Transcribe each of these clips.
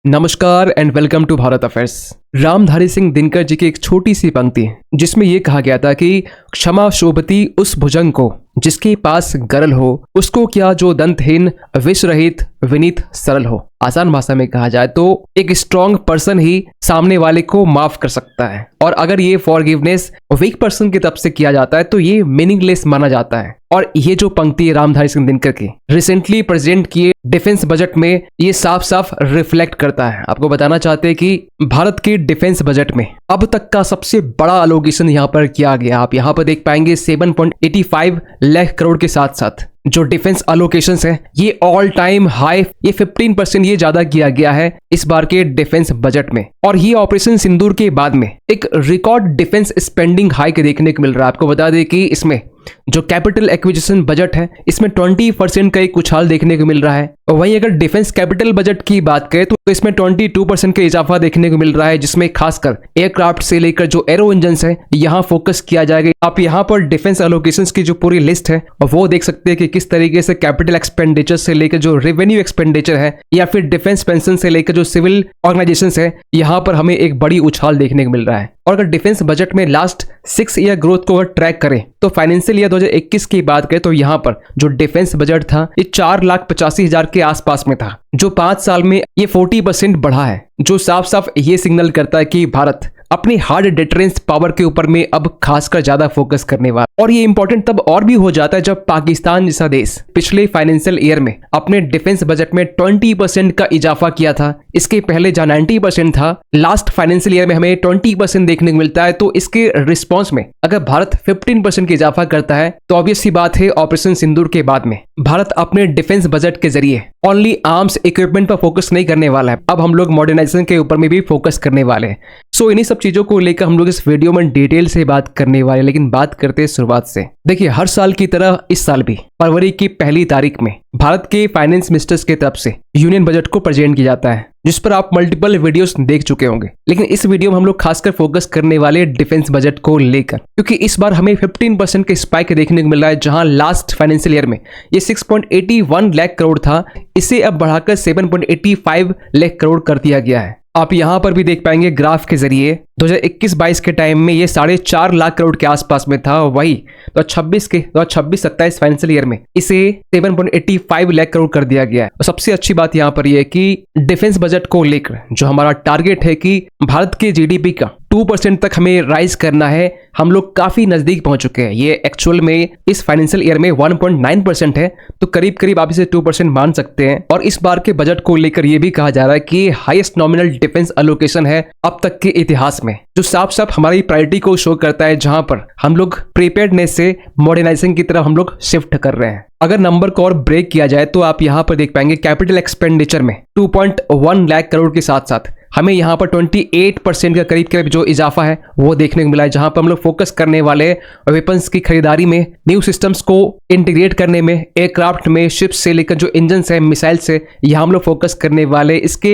नमस्कार and welcome to Bharat affairs. Ramdhari Singh Dinkar ji की एक छोटी सी पंक्ति जिसमें यह कहा गया था कि क्षमा शोभती उस भुजंग को जिसके पास गरल हो, उसको क्या जो दंतहीन विष रहित विनीत सरल हो। आसान भाषा में कहा जाए तो एक स्ट्रॉन्ग पर्सन ही सामने वाले को माफ कर सकता है, और अगर ये फॉरगिवनेस वीक पर्सन की तरफ से किया जाता है तो ये मीनिंगलेस माना जाता है। और ये जो पंक्ति है रामधारी सिंह दिनकर की रिसेंटली प्रेजेंट किए डिफेंस बजट में ये साफ साफ रिफ्लेक्ट करता है। आपको बताना चाहते हैं कि भारत के डिफेंस बजट में अब तक का सबसे बड़ा अलोकेशन यहाँ पर किया गया। आप यहाँ पर देख पाएंगे 7.85 लाख करोड़ के साथ साथ जो डिफेंस अलोकेशंस है ये ऑल टाइम हाई, ये 15% ये ज्यादा किया गया है इस बार के डिफेंस बजट में। और ये ऑपरेशन सिंदूर के बाद में एक रिकॉर्ड डिफेंस स्पेंडिंग हाइक देखने को मिल रहा है। आपको बता दें कि इसमें जो कैपिटल एक्विजिशन बजट है इसमें 20% का एक उछाल देखने को मिल रहा है। और वहीं अगर डिफेंस कैपिटल बजट की बात करें तो इसमें 22% का इजाफा देखने को मिल रहा है, जिसमें खासकर एयरक्राफ्ट से लेकर जो एरो इंजन है यहाँ फोकस किया जाएगा। आप यहाँ पर डिफेंस एलोकेशंस की जो पूरी लिस्ट है वो देख सकते हैं कि किस तरीके से कैपिटल एक्सपेंडिचर से लेकर जो रेवेन्यू एक्सपेंडिचर है या फिर डिफेंस पेंशन से लेकर जो सिविल ऑर्गेनाइजेशंस है यहाँ पर हमें एक बड़ी उछाल देखने को मिल रहा है। और अगर डिफेंस बजट में लास्ट 6 ईयर ग्रोथ को अगर ट्रैक करें तो फाइनेंशियल ईयर 2021 की बात करें तो यहाँ पर जो डिफेंस बजट था ये 4,85,000 के आसपास में था, जो 5 साल में ये 40% बढ़ा है, जो साफ साफ ये सिग्नल करता है कि भारत अपनी हार्ड डिटरेंस पावर के ऊपर में अब खासकर ज्यादा फोकस करने वाला। और ये इंपॉर्टेंट तब और भी हो जाता है जब पाकिस्तान जैसा देश पिछले फाइनेंशियल ईयर में अपने डिफेंस बजट में 20% का इजाफा किया था। इसके पहले जहां 90% था, लास्ट फाइनेंशियल ईयर में हमें 20% देखने को मिलता है। तो इसके रिस्पॉन्स में अगर भारत 15% का इजाफा करता है तो ऑब्वियस सी बात है ऑपरेशन सिंदूर के बाद में भारत अपने डिफेंस बजट के जरिए ओनली आर्म्स इक्विपमेंट पर फोकस नहीं करने वाला है, अब हम लोग मॉडर्नाइजेशन के ऊपर में भी फोकस करने वाले हैं। सो इन्हीं सब चीजों को लेकर हम लोग इस वीडियो में डिटेल से बात करने वाले, लेकिन बात करते हैं शुरुआत से। देखिए, हर साल की तरह इस साल भी फरवरी की पहली तारीख में भारत के फाइनेंस मिनिस्टर्स की तरफ से यूनियन बजट को प्रेजेंट किया जाता है, जिस पर आप मल्टीपल वीडियोस देख चुके होंगे। लेकिन इस वीडियो में हम लोग खासकर फोकस करने वाले डिफेंस बजट को लेकर, क्योंकि इस बार हमें 15% का स्पाइक देखने को मिल रहा है। जहां लास्ट फाइनेंशियल ईयर में ये 6.81 लाख करोड़ था, इसे अब बढ़ाकर 7.85 लाख करोड़ कर दिया गया है। आप यहां पर भी देख पाएंगे ग्राफ के जरिए 2021-22 के टाइम में ये 4.5 लाख करोड़ के आसपास में था, वही तो 2026-27 फाइनेंशियल ईयर में इसे 7.85 लाख करोड़ कर दिया गया है। और सबसे अच्छी बात यहां पर यह है कि डिफेंस बजट को लेकर जो हमारा टारगेट है कि भारत के जीडीपी का 2% तक हमें राइज करना है, हम लोग काफी नजदीक पहुंच चुके हैं। ये एक्चुअल में इस फाइनेंशियल ईयर में 1.9% है, तो करीब करीब आप इसे 2% मान सकते हैं। और इस बार के बजट को लेकर यह भी कहा जा रहा है कि हाईएस्ट नॉमिनल डिफेंस एलोकेशन है अब तक के इतिहास में, जो साफ साफ हमारी प्रायोरिटी को शो करता है, जहां पर हम लोग प्रीपेयर्डनेस से मॉडर्नाइजेशन की तरफ हम लोग शिफ्ट कर रहे हैं। अगर नंबर को और ब्रेक किया जाए तो आप यहां पर देख पाएंगे कैपिटल एक्सपेंडिचर में 2.1 लाख करोड़ के साथ साथ हमें यहाँ पर 28% का करीब करीब जो इजाफा है वो देखने को मिला है, जहां पर हम लोग फोकस करने वाले वेपन्स की खरीदारी में, न्यू सिस्टम्स को इंटीग्रेट करने में, एयरक्राफ्ट में, शिप्स से लेकर जो इंजन है, मिसाइल से, यहाँ हम लोग फोकस करने वाले। इसके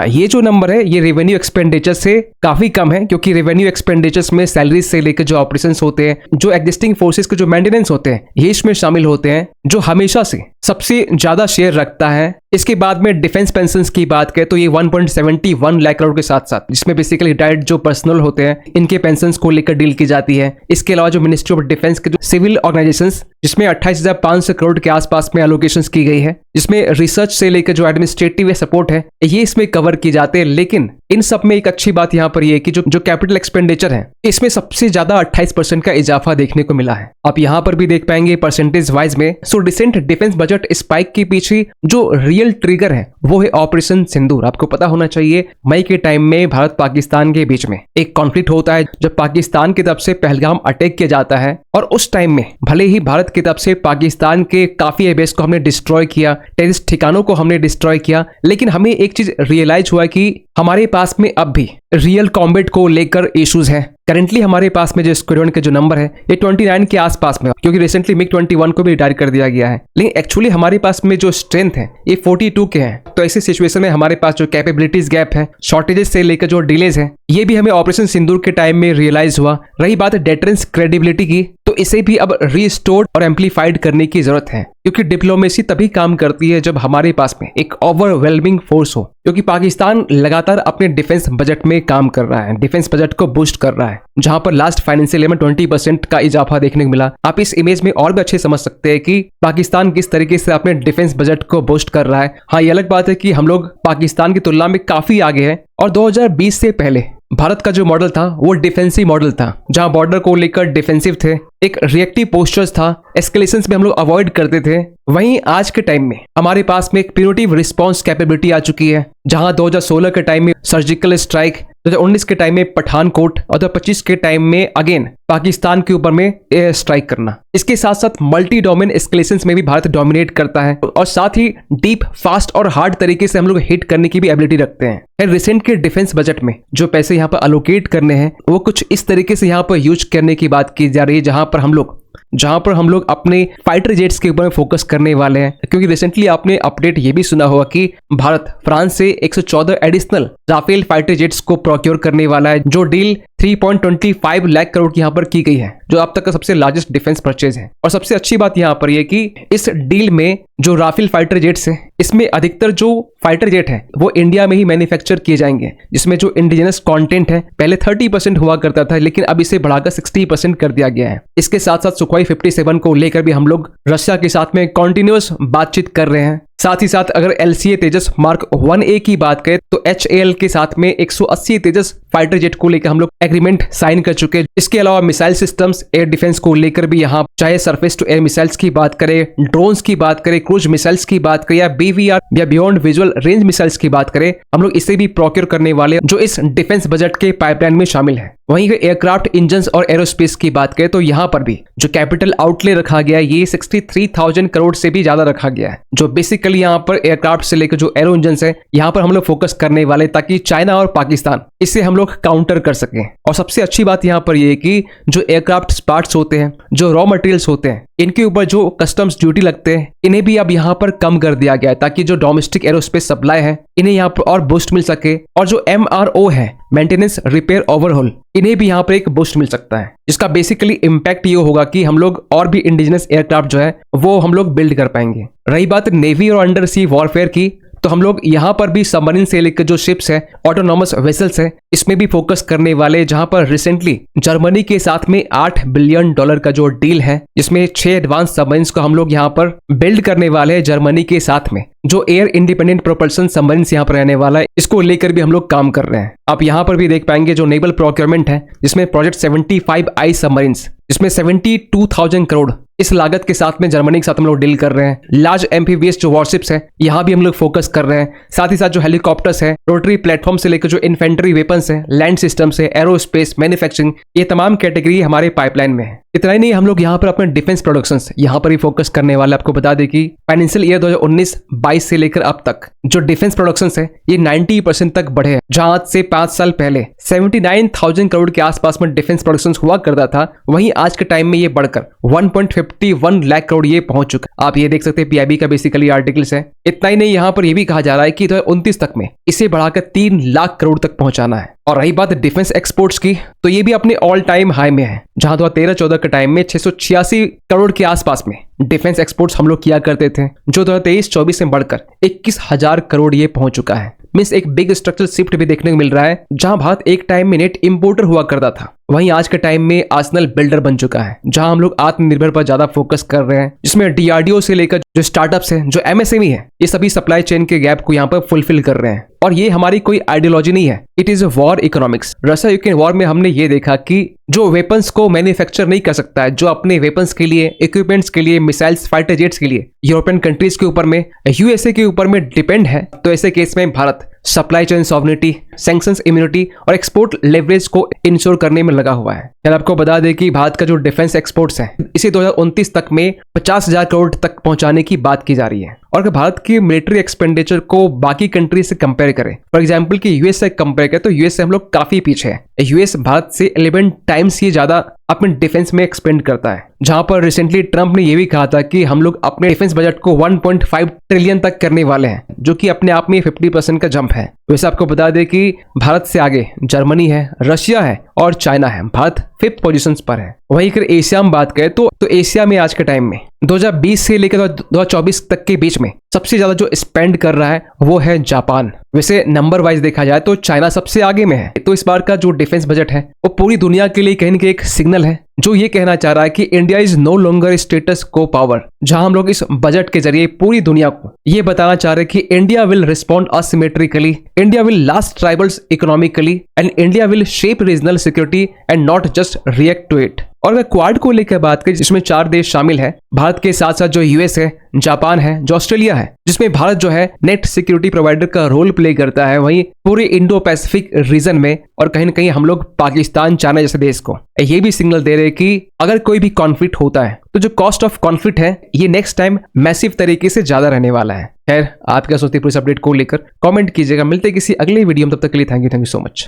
ये जो नंबर है ये रेवेन्यू एक्सपेंडिचर से काफी कम है, क्योंकि रेवेन्यू एक्सपेंडिचर्स में सैलरीज से लेकर जो ऑपरेशन होते हैं, जो एग्जिस्टिंग फोर्सेज के जो मेंटेनेंस होते हैं, ये इसमें शामिल होते हैं, जो हमेशा से सबसे ज्यादा शेयर रखता है। इसके बाद में डिफेंस पेंशन की बात करें तो ये 1.71 लाख करोड़ के साथ साथ, जिसमें बेसिकली रिटायर्ड जो पर्सनल होते हैं इनके पेंशन को लेकर डील की जाती है। इसके अलावा जो मिनिस्ट्री ऑफ डिफेंस के जो सिविल ऑर्गेनाइजेशंस, जिसमें 28,500 करोड़ के आसपास में एलोकेशंस की गई है, जिसमें रिसर्च से लेकर जो एडमिनिस्ट्रेटिव सपोर्ट है ये इसमें कवर की जाते हैं। लेकिन इन सब में एक अच्छी बात यहाँ पर ये है कि जो कैपिटल एक्सपेंडिचर है इसमें सबसे ज्यादा 28% का इजाफा देखने को मिला है। आप यहाँ पर भी देख पाएंगे परसेंटेज वाइज में। So recent defence budget spike के पीछे जो रियल ट्रिगर है वो है ऑपरेशन सिंदूर। आपको पता होना चाहिए मई के टाइम में भारत पाकिस्तान के बीच में एक कॉन्फ्लिक्ट होता है, जब पाकिस्तान की तरफ से पहलगाम अटैक किया जाता है। और उस टाइम में भले ही भारत की तरफ से पाकिस्तान के काफी एयरबेस को हमने डिस्ट्रॉय किया, टेररिस्ट ठिकानों को हमने डिस्ट्रॉय किया, लेकिन हमें एक चीज रियलाइज हुआ कि हमारे पास में अब भी रियल कॉम्बैट को लेकर इश्यूज हैं। करेंटली हमारे पास में जो स्क्वाड्रन के जो नंबर है ये 29 के आसपास में, क्योंकि रिसेंटली MiG-21 को भी रिटायर कर दिया गया है। लेकिन एक्चुअली हमारे पास में जो स्ट्रेंथ है ये 42 के हैं। तो ऐसी सिचुएशन में हमारे पास जो कैपेबिलिटीज गैप है, शॉर्टेजेस से लेकर जो डिलेज है, ये भी हमें ऑपरेशन सिंदूर के टाइम में रियलाइज हुआ। रही बात डिफेंस क्रेडिबिलिटी की, तो इसे भी अब रीस्टोर्ड और एम्पलीफाइड करने की जरूरत है, क्योंकि डिप्लोमेसी तभी काम करती है जब हमारे पास में एक ओवरवेलमिंग फोर्स हो। क्योंकि पाकिस्तान लगातार अपने डिफेंस बजट में काम कर रहा है, डिफेंस बजट को बूस्ट कर रहा है, जहां पर लास्ट फाइनेंशियल ईयर में 20% का इजाफा देखने को मिला। आप इस इमेज में और भी अच्छे समझ सकते हैं कि पाकिस्तान किस तरीके से अपने डिफेंस बजट को बूस्ट कर रहा है। हाँ, ये अलग बात है कि हम लोग पाकिस्तान की तुलना में काफी आगे हैं, और 2020 से पहले भारत का जो मॉडल था वो डिफेंसिव मॉडल था, जहां बॉर्डर को लेकर डिफेंसिव थे, एक रिएक्टिव पोस्चर्स था, एस्केलेशंस में हम लोग अवॉइड करते थे। वहीं आज के टाइम में हमारे पास में एक प्रिवेंटिव रिस्पांस कैपेबिलिटी आ चुकी है, जहां 2016 के टाइम में सर्जिकल स्ट्राइक, 2019 के टाइम में पठानकोट और 2025 के टाइम में अगेन पाकिस्तान के ऊपर में एयर स्ट्राइक करना। इसके साथ साथ मल्टी डोमेन एस्केलेशंस में भी भारत डोमिनेट करता है, और साथ ही डीप, फास्ट और हार्ड तरीके से हम लोग हिट करने की भी एबिलिटी रखते हैं। रिसेंट के डिफेंस बजट में जो पैसे यहाँ पर अलोकेट करने हैं वो कुछ इस तरीके से यहाँ पर यूज करने की बात की जा रही है, जहां पर हम लोग अपने फाइटर जेट्स के ऊपर फोकस करने वाले हैं। क्योंकि रिसेंटली आपने अपडेट ये भी सुना होगा कि भारत फ्रांस से 114 एडिशनल राफेल फाइटर जेट्स को प्रोक्योर करने वाला है, जो डील 3.25 लाख करोड़ की यहाँ पर की गई है, जो अब तक का सबसे लार्जेस्ट डिफेंस परचेज है। और सबसे अच्छी बात यहाँ पर यह कि इस डील में जो राफेल फाइटर जेट्स है, इसमें अधिकतर जो फाइटर जेट है वो इंडिया में ही मैन्युफैक्चर किए जाएंगे, जिसमें जो इंडिजिनस कंटेंट है पहले 30% हुआ करता था, लेकिन अब इसे बढ़ाकर 60% कर दिया गया है। इसके साथ साथ सुखोई 57 को लेकर भी हम लोग रशिया के साथ में कॉन्टिन्यूअस बातचीत कर रहे हैं। साथ ही साथ अगर LCA तेजस मार्क 1A की बात करें तो HAL के साथ में 180 तेजस फाइटर जेट को लेकर हम लोग एग्रीमेंट साइन कर चुके हैं। इसके अलावा मिसाइल सिस्टम्स, एयर डिफेंस को लेकर भी यहाँ चाहे सरफेस टू एयर मिसाइल्स की बात करें, ड्रोन्स की बात करें, क्रूज मिसाइल्स की बात करें, या BVR या बियॉन्ड विजुअल रेंज मिसाइल्स की बात करें, हम लोग इसे भी प्रोक्योर करने वाले, जो इस डिफेंस बजट के पाइपलाइन में शामिल है। वहीं एयरक्राफ्ट इंजन्स और एरोस्पेस की बात करें तो यहाँ पर भी जो कैपिटल आउटले रखा गया है ये 63,000 करोड़ से भी ज्यादा रखा गया है, जो बेसिकली यहाँ पर एयरक्राफ्ट से लेकर जो एरो इंजन्स है यहाँ पर हम लोग फोकस करने वाले, ताकि चाइना और पाकिस्तान इससे हम लोग काउंटर कर सकें। और सबसे अच्छी बात यहाँ पर ये है कि जो एयरक्राफ्ट पार्ट्स होते हैं, जो रॉ मटेरियल्स होते हैं, इनके ऊपर जो कस्टम्स ड्यूटी लगते हैं, इन्हें भी अब यहाँ पर कम कर दिया गया है, ताकि जो डोमेस्टिक एरोस्पेस सप्लाई है इन्हें यहाँ पर और बूस्ट मिल सके। और जो MRO है, मेंटेनेंस, रिपेयर, ओवरहॉल, इन्हें भी यहाँ पर एक बूस्ट मिल सकता है, जिसका बेसिकली इम्पैक्ट ये होगा कि हम लोग और भी इंडिजिनस एयरक्राफ्ट जो है वो हम लोग बिल्ड कर पाएंगे। रही बात नेवी और अंडर सी वॉरफेयर की, तो हम लोग यहाँ पर भी सबमरीन से लेकर जो शिप्स है, ऑटोनॉमस वेसल्स है, इसमें भी फोकस करने वाले, जहां पर रिसेंटली जर्मनी के साथ में $8 बिलियन का जो डील है, जिसमें 6 एडवांस सबमरीन्स को हम लोग यहाँ पर बिल्ड करने वाले हैं जर्मनी के साथ में। जो एयर इंडिपेंडेंट प्रोपल्सन सबमरीन्स यहाँ पर रहने वाला है, इसको लेकर भी हम लोग काम कर रहे हैं। आप यहाँ पर भी देख पाएंगे जो नेवल प्रोक्योरमेंट है, जिसमें प्रोजेक्ट 75I सबमरीन्स, जिसमें 72,000 करोड़ इस लागत के साथ में जर्मनी के साथ हम लोग डील कर रहे हैं। लार्ज एम्फीबियस जो वॉरशिप्स है यहाँ भी हम लोग फोकस कर रहे हैं। साथ ही साथ जो हेलीकॉप्टर्स है, रोटरी प्लेटफॉर्म से लेकर जो इन्फेंट्री वेपन्स है, लैंड सिस्टम्स है, एरोस्पेस, मैन्युफैक्चरिंग, ये तमाम कैटेगरी हमारे पाइपलाइन में है। इतना ही नहीं, हम लोग यहाँ पर अपने डिफेंस प्रोडक्शंस यहाँ पर ही फोकस करने वाले। आपको बता दें कि फाइनेंशियल ईयर 2019-22 से लेकर अब तक जो डिफेंस प्रोडक्शंस है ये 90% तक बढ़े हैं, जहां आज से 5 साल पहले 79,000 करोड़ के आसपास में डिफेंस प्रोडक्शंस हुआ करता था, वहीं आज के टाइम में ये बढ़कर 1.51 लाख करोड़ ये पहुंच चुका। आप ये देख सकते हैं PIB का बेसिकली आर्टिकल्स है। इतना ही नहीं, यहाँ पर यह भी कहा जा रहा है कि 2029 तक में इसे बढ़ाकर 3 लाख करोड़ तक पहुंचाना है। और रही बात डिफेंस एक्सपोर्ट्स की, तो ये भी अपने ऑल टाइम हाई में है, जहां 2013-14 के टाइम में 686 करोड़ के आसपास में डिफेंस एक्सपोर्ट्स हम लोग किया करते थे, जो 2023-24 में बढ़कर 21,000 करोड़ ये पहुंच चुका है। मींस एक बिग स्ट्रक्चरल शिफ्ट भी देखने को मिल रहा है, जहां भारत एक टाइम में नेट इंपोर्टर हुआ करता था, वहीं आज के टाइम में आर्सेनल बिल्डर बन चुका है, जहां हम लोग आत्मनिर्भर पर ज्यादा फोकस कर रहे हैं, जिसमें DRDO से लेकर जो स्टार्टअप्स है, जो MSME है, ये सभी सप्लाई चेन के गैप को यहाँ पर फुलफिल कर रहे हैं। और ये हमारी कोई आइडियोलॉजी नहीं है, it is war economics. Russia Ukraine war में हमने ये देखा कि जो वेपन्स को मैन्युफैक्चर नहीं कर सकता है, जो अपने वेपन्स के लिए, इक्विपमेंट्स के लिए, मिसाइल्स, फाइटर जेट्स के लिए यूरोपियन कंट्रीज के ऊपर में, USA के ऊपर में डिपेंड है, तो ऐसे केस में Bharat supply chain sovereignty, sanctions immunity और एक्सपोर्ट लेवरेज को इंश्योर करने में लगा हुआ है। आपको बता दें कि भारत का जो डिफेंस एक्सपोर्ट्स है, इसे 2029 तक में 50,000 करोड़ तक पहुंचाने की बात की जा रही है। और अगर भारत की मिलिट्री एक्सपेंडिचर को बाकी कंट्री से कंपेयर करें, फॉर एग्जांपल कि US से कंपेयर करें, तो US से हम लोग काफी पीछे है। US भारत से 11 टाइम्स ही ज्यादा अपने डिफेंस में एक्सपेंड करता है, जहां पर रिसेंटली ट्रंप ने यह भी कहा था कि हम लोग अपने डिफेंस बजट को 1.5 ट्रिलियन तक करने वाले हैं, जो कि अपने आप में 50% का जंप है। वैसे आपको बता दें कि भारत से आगे जर्मनी है, रशिया है और चाइना है। भारत 5th पोजीशंस पर है। वहीं अगर एशिया में बात करें तो एशिया में आज के टाइम में 2020 से लेकर 2024 तक के बीच में सबसे ज्यादा जो स्पेंड कर रहा है वो है जापान। वैसे नंबर वाइज देखा जाए तो चाइना सबसे आगे में है। तो इस बार का जो डिफेंस बजट है वो पूरी दुनिया के लिए कहीं ना कहीं एक सिग्नल है जो ये कहना चाह रहा है कि India is no longer status quo power, जहां हम लोग इस बजट के जरिए पूरी दुनिया को ये बताना चाह रहे हैं कि India will respond asymmetrically, India will last tribals economically and India will shape regional security and not just react to it. और अगर क्वाड को लेकर बात करें जिसमें 4 देश शामिल है, भारत के साथ साथ जो यूएस है, जापान है, जो ऑस्ट्रेलिया है, जिसमें भारत जो है नेट सिक्योरिटी प्रोवाइडर का रोल प्ले करता है, वहीं पूरे इंडो पैसिफिक रीजन में और कहीं ना कहीं हम लोग पाकिस्तान, चाइना जैसे देश को ये भी सिग्नल दे रहे हैं कि अगर कोई भी कॉन्फ्लिक्ट होता है तो जो कॉस्ट ऑफ कॉन्फ्लिक्ट है ये नेक्स्ट टाइम मैसिव तरीके से ज्यादा रहने वाला है। खैर, आप क्या सोचते हैं पूरे अपडेट को लेकर कमेंट कीजिएगा। मिलते हैं किसी अगले वीडियो में, तब तक के लिए थैंक यू सो मच।